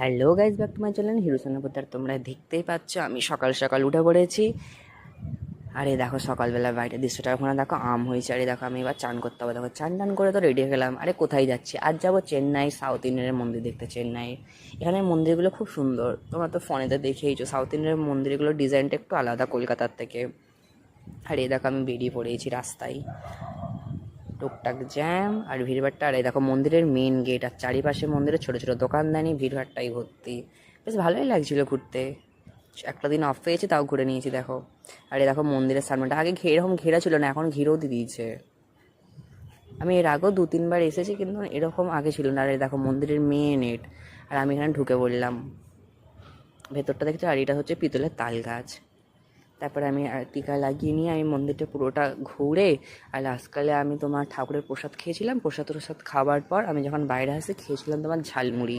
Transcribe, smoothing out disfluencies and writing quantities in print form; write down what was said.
Hello guys, back to my channel hero সোনাপতার। তোমরা দেখতেই পাচ্ছ আমি সকাল সকাল উঠে পড়েছি। আরে দেখো সকালবেলা বাইরের দৃশ্যটা, ওখানে দেখো আম হয়েছে। আরে দেখো আমি এবার চান করতে হবে। দেখো চান টান করে তো রেডি হয়ে গেলাম। আরে কোথায় যাচ্ছি? আজ যাবো চেন্নাই সাউথ ইন্ডিয়ানের মন্দির দেখতে। চেন্নাই এখানের মন্দিরগুলো খুব সুন্দর, তোমরা তো ফোনেতে দেখেইছো। সাউথ ইন্ডিয়ানের মন্দিরগুলোর ডিজাইনটা একটু আলাদা কলকাতার থেকে। আর এই দেখো আমি বেরিয়ে পড়েছি রাস্তায়। টুকটাক জ্যাম আর ভিড়ভাট্টা। আর এই দেখো মন্দিরের মেন গেট, আর চারিপাশে মন্দিরের ছোটো ছোটো দোকানদানি, ভিড়ভাট্টাই ভর্তি। বেশ ভালোই লাগছিল ঘুরতে। একটা দিন অফ পেয়েছি তাও ঘুরে নিয়েছি দেখো। আর এই দেখো মন্দিরের সামনেটা আগে এরকম ঘেরা ছিল না, এখন ঘিরেও দিয়ে দিয়েছে। আমি এর আগেও 2-3 বার এসেছি, কিন্তু এরকম আগে ছিল না। আর এই দেখো মন্দিরের মেন গেট, আর আমি এখানে ঢুকে পড়লাম। ভেতরটা দেখছি, আর এটা হচ্ছে পিতলের তাল গাছ। তারপরে আমি টিকা লাগিয়ে নিয়ে আমি মন্দিরটা পুরোটা ঘুরে, আর লাস্টকালে আমি তোমার ঠাকুরের প্রসাদ খেয়েছিলাম। প্রসাদ খাওয়ার পর আমি যখন বাইরে আসি খেয়েছিলাম তোমার ঝালমুড়ি।